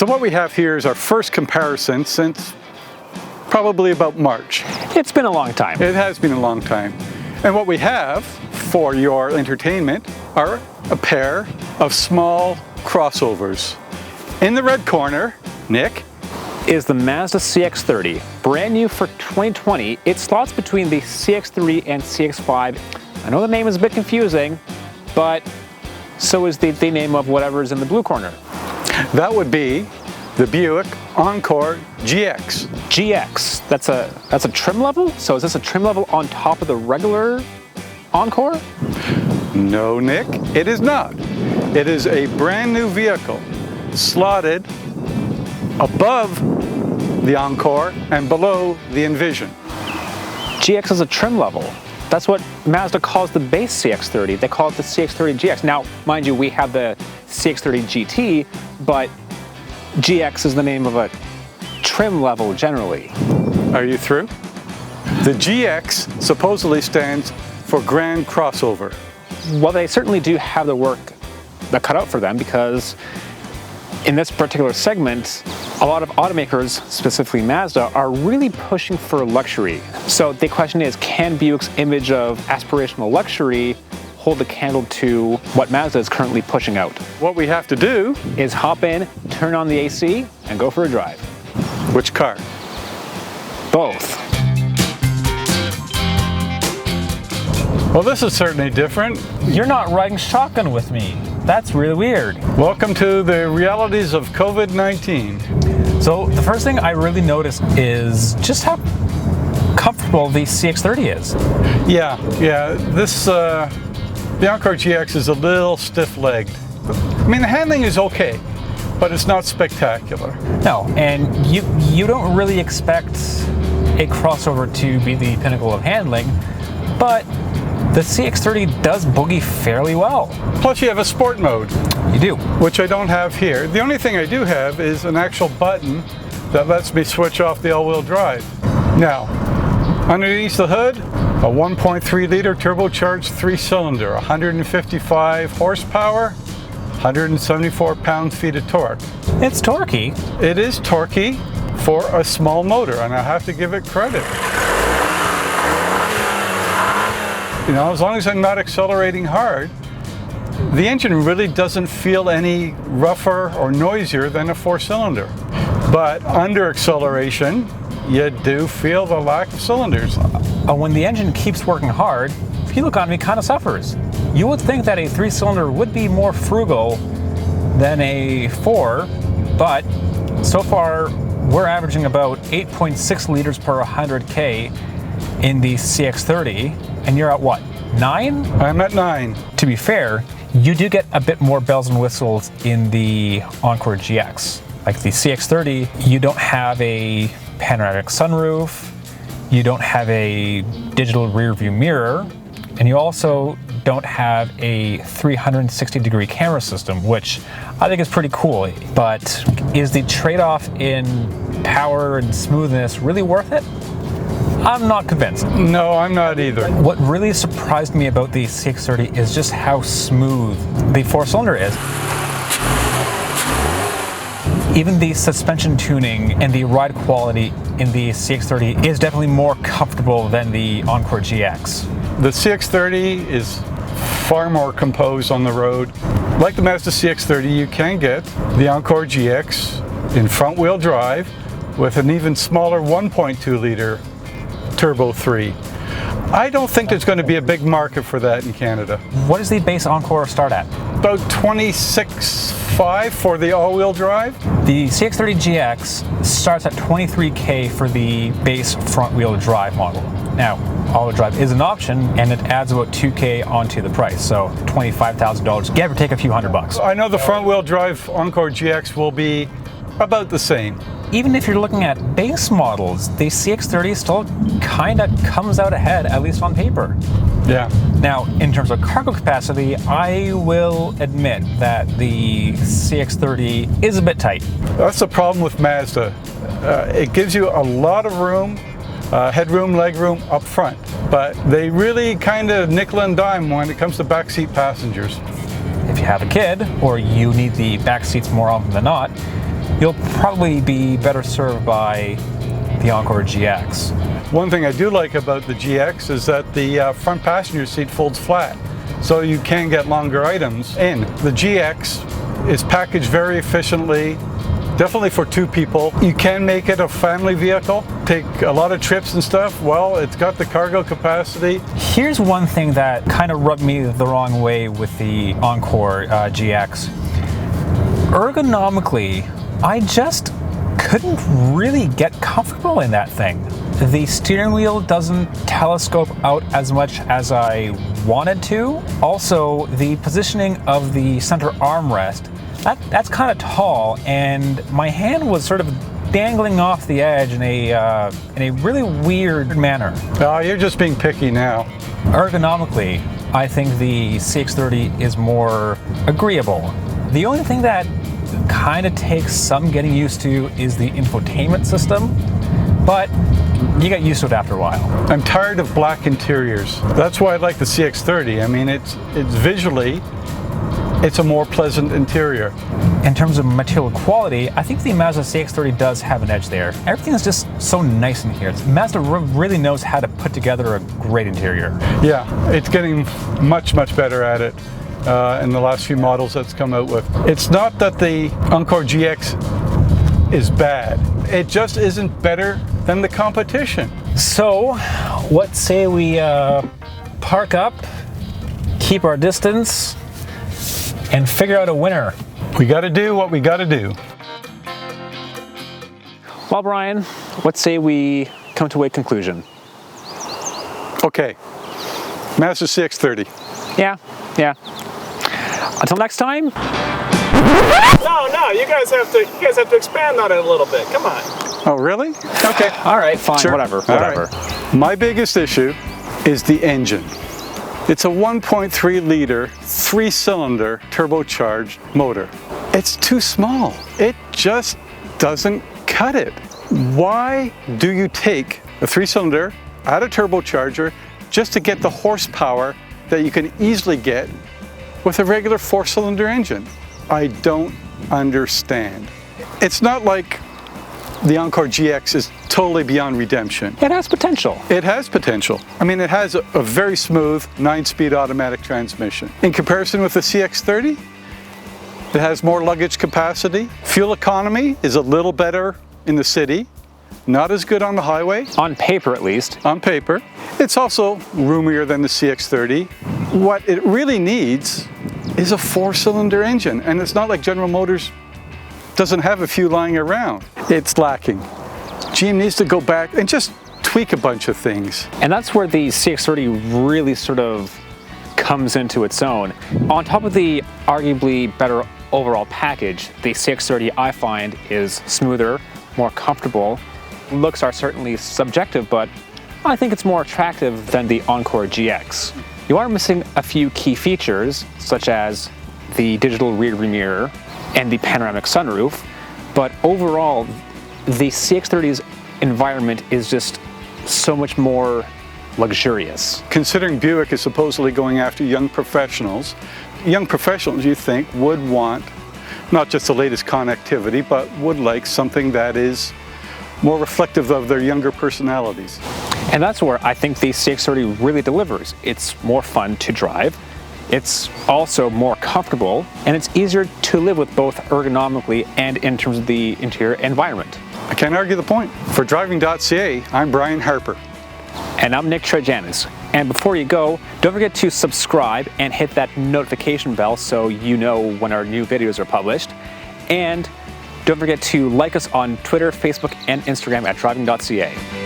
So what we have here is our first comparison since probably about March. It's been a long time. It has been a long time. And what we have for your entertainment are a pair of small crossovers. In the red corner, Nick, is the Mazda CX-30. Brand new for 2020. It slots between the CX-3 and CX-5. I know the name is a bit confusing, but so is the name of whatever's in the blue corner. That would be the Buick Encore GX. GX, that's a trim level? So is this a trim level on top of the regular Encore? No, Nick, it is not. It is a brand new vehicle, slotted above the Encore and below the Envision. GX is a trim level. That's what Mazda calls the base CX-30. They call it the CX-30 GX. Now, mind you, we have the CX-30 GT, but GX is the name of a trim level generally. Are you through? The GX supposedly stands for Grand Crossover. Well, they certainly do have the work that cut out for them, because in this particular segment, a lot of automakers, specifically Mazda, are really pushing for luxury. So the question is, can Buick's image of aspirational luxury hold a candle to what Mazda is currently pushing out? What we have to do is hop in, turn on the AC, and go for a drive. Which car? Both. Well, this is certainly different. You're not riding shotgun with me. That's really weird. Welcome to the realities of COVID-19. So the first thing I really noticed is just how comfortable the CX-30 is. Yeah. The Encore GX is a little stiff-legged. I mean, the handling is okay, but it's not spectacular. No, and you don't really expect a crossover to be the pinnacle of handling, but the CX-30 does boogie fairly well. Plus you have a sport mode. You do. Which I don't have here. The only thing I do have is an actual button that lets me switch off the all-wheel drive. Now, underneath the hood, a 1.3 liter turbocharged 3-cylinder, 155 horsepower, 174 pound-feet of torque. It's torquey. It is torquey for a small motor, and I have to give it credit. You know, as long as I'm not accelerating hard, the engine really doesn't feel any rougher or noisier than a 4-cylinder. But under acceleration, you do feel the lack of cylinders. When the engine keeps working hard, fuel economy kind of suffers. You would think that a 3-cylinder would be more frugal than a 4, but so far we're averaging about 8.6 liters per 100K in the CX-30, and you're at what, 9? I'm at 9. To be fair, you do get a bit more bells and whistles in the Encore GX. Like the CX-30, you don't have a panoramic sunroof, you don't have a digital rear view mirror, and you also don't have a 360-degree camera system, which I think is pretty cool. But is the trade-off in power and smoothness really worth it? I'm not convinced. No, I'm not either. What really surprised me about the CX-30 is just how smooth the 4-cylinder is. Even the suspension tuning and the ride quality in the CX-30 is definitely more comfortable than the Encore GX. The CX-30 is far more composed on the road. Like the Mazda CX-30, you can get the Encore GX in front-wheel drive with an even smaller 1.2 liter Turbo 3. I don't think there's going to be a big market for that in Canada. What does the base Encore start at? About $26,500 for the all-wheel drive. The CX-30 GX starts at $23K for the base front-wheel drive model. Now, all-wheel drive is an option, and it adds about $2K onto the price, so $25,000, give or take a few $100. I know the front-wheel drive Encore GX will be about the same. Even if you're looking at base models, the CX-30 still kind of comes out ahead, at least on paper. Yeah. Now, in terms of cargo capacity, I will admit that the CX-30 is a bit tight. That's the problem with Mazda. It gives you a lot of room, headroom, legroom up front, but they really kind of nickel and dime when it comes to backseat passengers. If you have a kid, or you need the back seats more often than not, you'll probably be better served by the Encore GX. One thing I do like about the GX is that the front passenger seat folds flat, so you can get longer items in. The GX is packaged very efficiently, definitely for 2 people. You can make it a family vehicle, take a lot of trips and stuff. Well, it's got the cargo capacity. Here's one thing that kind of rubbed me the wrong way with the Encore GX. Ergonomically, I just couldn't really get comfortable in that thing. The steering wheel doesn't telescope out as much as I wanted to. Also, the positioning of the center armrest, that's kind of tall, and my hand was sort of dangling off the edge in a really weird manner. Oh, you're just being picky now. Ergonomically, I think the CX-30 is more agreeable. The only thing that kind of takes some getting used to is the infotainment system, but you get used to it after a while. I'm tired of black interiors. That's why I like the CX-30. I mean, it's visually, it's a more pleasant interior. In terms of material quality, I think the Mazda CX-30 does have an edge there. Everything is just so nice in here. Mazda really knows how to put together a great interior. Yeah, it's getting much, much better at it in the last few models that's come out with. It's not that the Encore GX is bad. It just isn't better than the competition. So, what say we park up, keep our distance, and figure out a winner? We got to do what we got to do. Well, Brian, what say we come to a conclusion? Okay, Mazda CX-30. Yeah. Until next time. No, you guys have to expand on it a little bit. Come on. Oh, really? Okay. All right, fine, Sure. whatever. All right. My biggest issue is the engine. It's a 1.3 liter, 3-cylinder turbocharged motor. It's too small. It just doesn't cut it. Why do you take a 3-cylinder, add a turbocharger, just to get the horsepower that you can easily get with a regular 4-cylinder engine? I don't understand. It's not like the Encore GX is totally beyond redemption. It has potential. It has potential. I mean, it has a very smooth 9-speed automatic transmission. In comparison with the CX-30, it has more luggage capacity. Fuel economy is a little better in the city, not as good on the highway. On paper, at least. On paper. It's also roomier than the CX-30. What it really needs is a 4-cylinder engine, and it's not like General Motors doesn't have a few lying around. It's lacking. GM needs to go back and just tweak a bunch of things. And that's where the CX-30 really sort of comes into its own. On top of the arguably better overall package, the CX-30 I find is smoother, more comfortable. Looks are certainly subjective, but I think it's more attractive than the Encore GX. You are missing a few key features, such as the digital rear view mirror and the panoramic sunroof, but overall, the CX-30's environment is just so much more luxurious. Considering Buick is supposedly going after young professionals you think would want not just the latest connectivity, but would like something that is more reflective of their younger personalities. And that's where I think the CX-30 really delivers. It's more fun to drive, it's also more comfortable, and it's easier to live with both ergonomically and in terms of the interior environment. I can't argue the point. For Driving.ca, I'm Brian Harper. And I'm Nick Trejanis. And before you go, don't forget to subscribe and hit that notification bell so you know when our new videos are published. And don't forget to like us on Twitter, Facebook, and Instagram at Driving.ca.